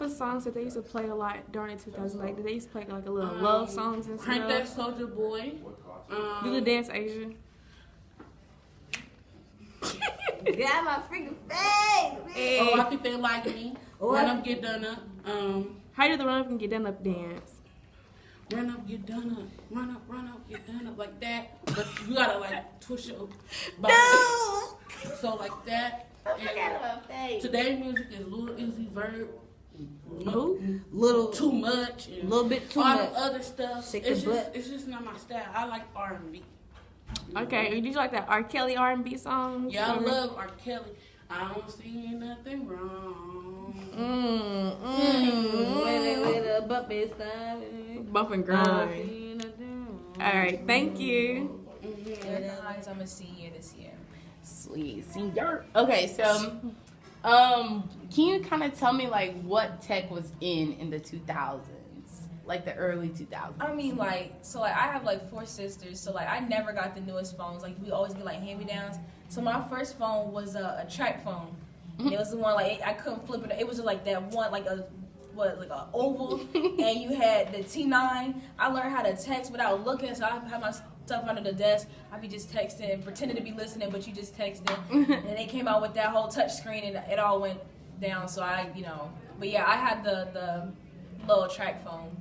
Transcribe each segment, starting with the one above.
The songs that they used to play a lot during the 2000s, like did they used to play like a little love songs and Crank stuff? That Soldier Boy. Do the dance, Asia? Got my freaking face. Hey. Oh, I think they like me. Run up, get done up. How do the run up and get done up dance? Run up, get done up. Run up, get done up like that. But you gotta like twist your body. No. So like that. And today's music is Lil Uzi Vert. Little Too much. And little bit too all much. the other stuff. Sick It's the butt. just, it's just not my style. I like R&B. Okay, did you like that R. Kelly R&B songs? Yeah, I love R. Kelly. I don't see nothing wrong. With a bumpy style. Bump and grind. Alright, thank you. I'm a senior this year. Sweet senior. Okay, so can you kind of tell me like what tech was in the 2000s, like the early 2000s? I mean, I have like 4 sisters, so like I never got the newest phones. Like we always get like hand-me-downs. So my first phone was a track phone. And it was the one like I couldn't flip it. It was like that one like a oval, and you had the T9. I learned how to text without looking, so I have my stuff under the desk. I'd be just texting, pretending to be listening, but you just texting. And they came out with that whole touch screen, and it all went down. So but yeah, I had the little track phone.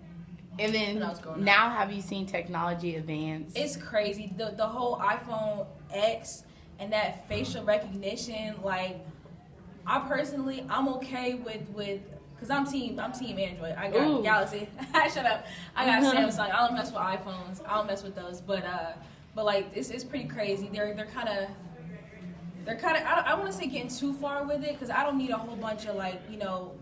And then when I was growing now, have you seen technology advance? It's crazy. The whole iPhone X and that facial recognition. Like, I'm okay with. Cause I'm team Android. I got Galaxy. Shut up. I got Samsung. I don't mess with iPhones. I don't mess with those. But like it's pretty crazy. They're kind of. I want to say getting too far with it because I don't need a whole bunch of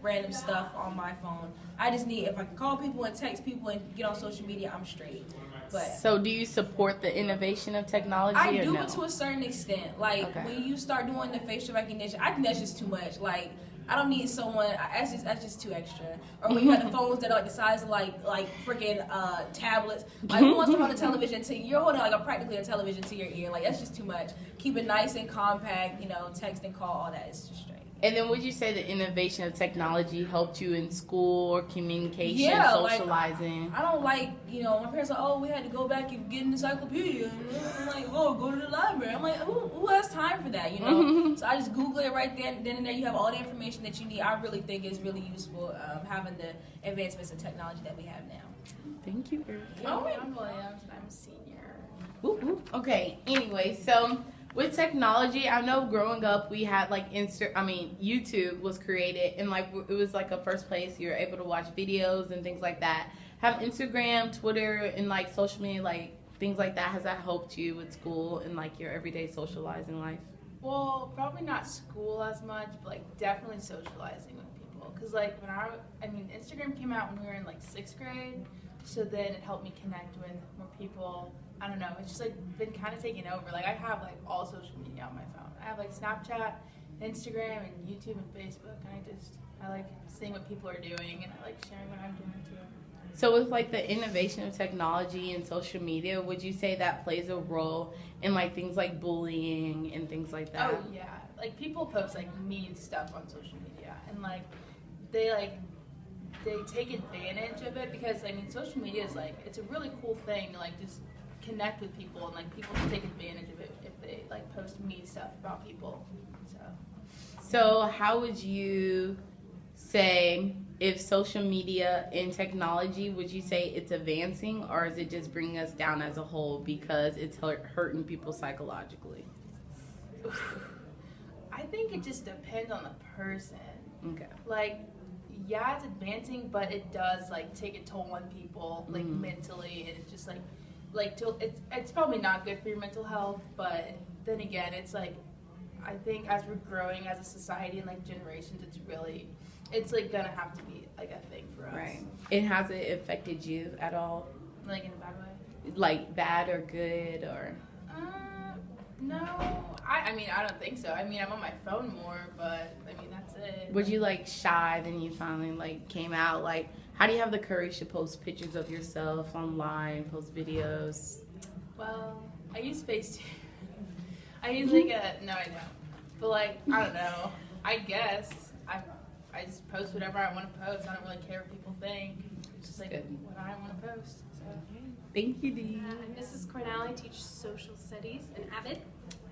random stuff on my phone. I just need if I can call people and text people and get on social media, I'm straight. But so do you support the innovation of technology? I or do no? it to a certain extent. Like when you start doing the facial recognition, I think that's just too much. Like I don't need someone. That's just too extra. Or when you have the phones that are like the size of like freaking tablets. Like who wants to hold a television to you're holding like practically a television to your ear? Like that's just too much. Keep it nice and compact. Text and call. All that is just straight. And then would you say the innovation of technology helped you in school or communication, socializing? Like, I don't like, my parents are like, oh, we had to go back and get an encyclopedia. And I'm like, oh, go to the library. I'm like, who has time for that, So I just Google it right then and there. You have all the information that you need. I really think it's really useful having the advancements in technology that we have now. Thank you, Eric. Oh, I'm Williams and I'm a senior. Whoop, whoop. Okay, anyway, so with technology, I know growing up we had like YouTube was created and like it was like a first place you were able to watch videos and things like that. Have Instagram, Twitter, and like social media, like things like that, has that helped you with school and like your everyday socializing life? Well, probably not school as much, but like definitely socializing with people. Cause like Instagram came out when we were in like 6th grade, so then it helped me connect with more people. I don't know, it's just like been kind of taken over. Like I have like all social media on my phone. I have like Snapchat, Instagram, and YouTube and Facebook, and I like seeing what people are doing, and I like sharing what I'm doing too. So with like the innovation of technology and social media, would you say that plays a role in like things like bullying and things like that? Oh yeah, like people post like mean stuff on social media, and like they take advantage of it because social media is like it's a really cool thing to like just connect with people, and like people can take advantage of it if they like post mean stuff about people. So how would you say if social media and technology, would you say it's advancing or is it just bringing us down as a whole because it's hurting people psychologically? I think it just depends on the person. Okay. Like, yeah, it's advancing, but it does like take a toll on people, like mentally, and it's just it's probably not good for your mental health. But then again, it's like I think as we're growing as a society and like generations, it's like gonna have to be like a thing for us. Right. And has it affected you at all? Like in a bad way? Like bad or good or? No. I don't think so. I'm on my phone more, but that's it. Were you like shy then you finally like came out? Like how do you have the courage to post pictures of yourself online, post videos? Well, I use Facetune. I use no, I don't. But like I don't know. I guess I just post whatever I want to post. I don't really care what people think. It's just like Good. what I want to post. So. Thank you, Dee. I'm Mrs. Cornell. I teach social studies in Avid.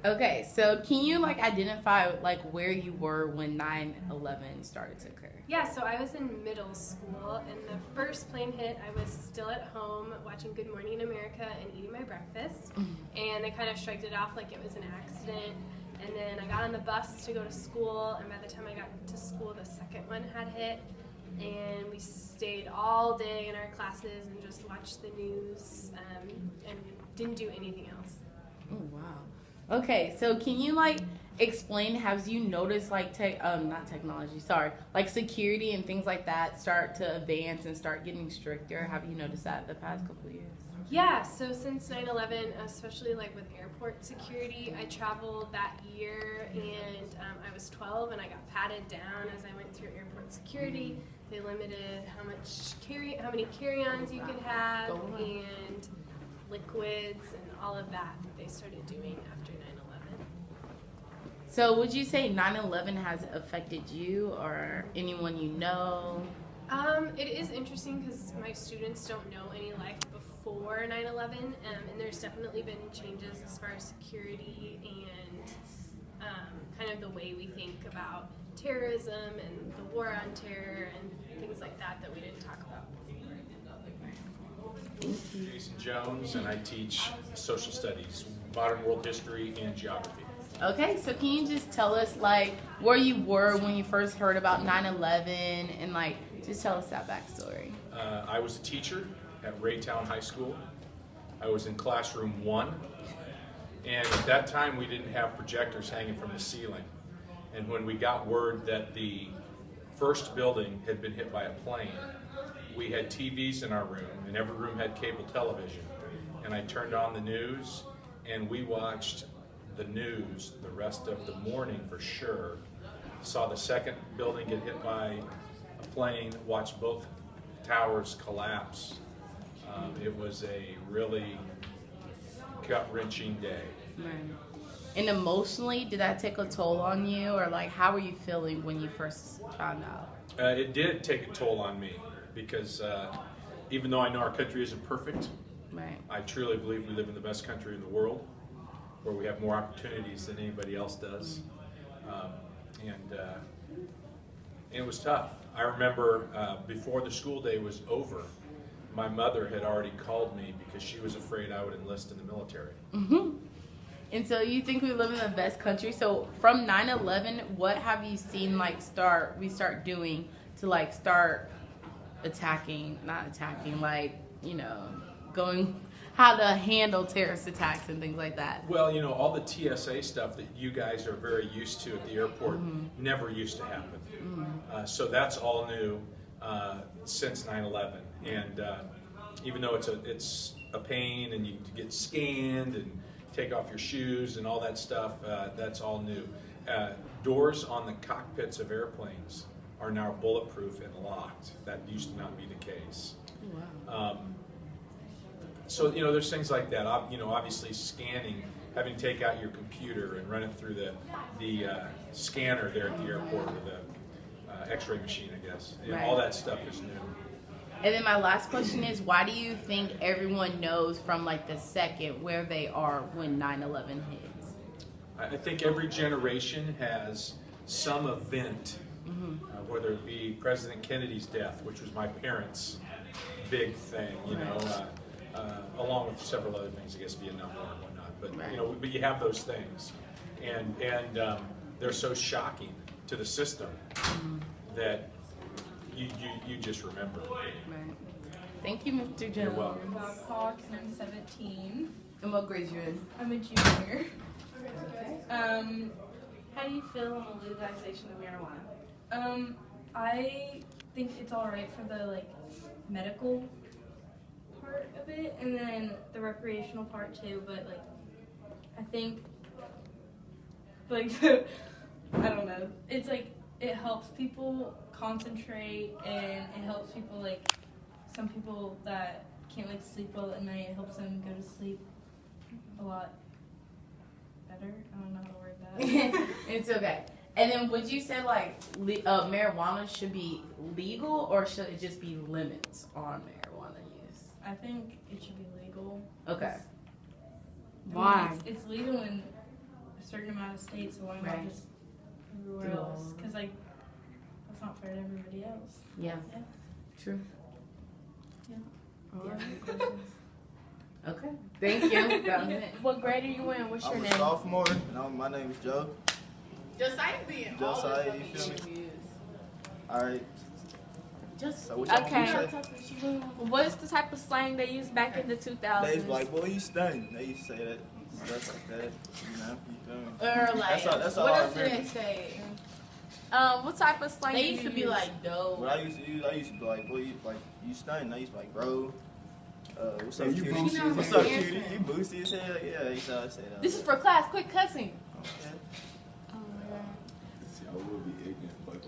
Okay, so can you like identify like where you were when 9/11 started to occur? Yeah, so I was in middle school, and the first plane hit, I was still at home watching Good Morning America and eating my breakfast, and they kind of shrugged it off like it was an accident. And then I got on the bus to go to school, and by the time I got to school, the second one had hit, and we stayed all day in our classes and just watched the news and didn't do anything else. Oh wow. Okay, so can you like explain? Have you noticed like not technology, sorry, like security and things like that start to advance and start getting stricter? Have you noticed that the past couple of years? Yeah, so since 9/11, especially like with airport security, I traveled that year, and I was 12, and I got patted down as I went through airport security. They limited how many carry-ons you could have, and liquids and all of that they started doing after 9/11. So would you say 9/11 has affected you or anyone you know? It is interesting because my students don't know any life before 9/11, and there's definitely been changes as far as security and kind of the way we think about terrorism and the war on terror and things like that we didn't talk about before. Jason Jones, and I teach social studies, modern world history, and geography. Okay, so can you just tell us like where you were when you first heard about 9/11 and like just tell us that backstory? I was a teacher at Raytown High School. I was in classroom 1, and at that time we didn't have projectors hanging from the ceiling. And when we got word that the first building had been hit by a plane, we had TVs in our room, and every room had cable television. And I turned on the news, and we watched the news the rest of the morning for sure. Saw the second building get hit by a plane, watched both towers collapse. It was a really gut-wrenching day. Right. And emotionally, did that take a toll on you, or like how were you feeling when you first found out? It did take a toll on me because even though I know our country isn't perfect, Right. I truly believe we live in the best country in the world, where we have more opportunities than anybody else does. And it was tough. I remember before the school day was over, my mother had already called me because she was afraid I would enlist in the military. Mm-hmm. And so you think we live in the best country. So from 9/11, what have you seen like we start doing to like start not attacking, like, you know, going how to handle terrorist attacks and things like that? Well, you know, all the TSA stuff that you guys are very used to at the airport never used to happen. So that's all new since 9/11. And even though it's a pain and you get scanned and take off your shoes and all that stuff, that's all new. Doors on the cockpits of airplanes are now bulletproof and locked. That used to not be the case. Wow. So, you know, there's things like that. You know, obviously scanning, having to take out your computer and run it through the scanner there at the airport, or the x-ray machine, I guess. And Right. all that stuff is new. And then my last question is, why do you think everyone knows from like the second where they are when 9/11 hits? I think every generation has some event, whether it be President Kennedy's death, which was my parents' big thing, you know, along with several other things, I guess Vietnam War and whatnot. But Right. you know, but you have those things, and they're so shocking to the system that you just remember. Right. Thank you, Mr. Jones. You're welcome. Bob Hawk, and I'm 17. And what grade you in? I'm a junior. How do you feel on the legalization of marijuana? I think it's alright for the like medical part of it, and then the recreational part too. But like, I think like I don't know. It's like it helps people concentrate, and it helps people like some people that can't like sleep well at night. It helps them go to sleep a lot better. I don't know how to word that. It's okay. And then would you say like marijuana should be legal or should it just be limits on marijuana use? I think it should be legal. Okay. I mean, Why? it's legal in a certain amount of states, so why not Right. just everywhere else? Because like that's not fair to everybody else. Yeah. Yeah. True. All Yeah. right. Any questions? Okay. Thank you. That was it. What grade are you in? What's your I'm a name? sophomore, and my name is Joe. Josiah being Josiah, you feel me? All right. Just So what y'all Okay. want to say? What's the type of slang they used back in the 2000s? They was like, boy, you stunning. They used to say that, stuff like that. You know, you feel me? or like That's all what I else did they remember. say? What type of slang? They do used you to be use? like dope. What I used to be like, boy, you stunning. I used to be like, bro. What's up, Man, you cutie? boosty. What's up, cutie? You boosty as hell? Yeah, I used to say that. This is for class. Quit cussing. Okay. I will be ignorant, but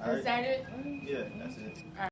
All right. Is that it? Yeah, that's it.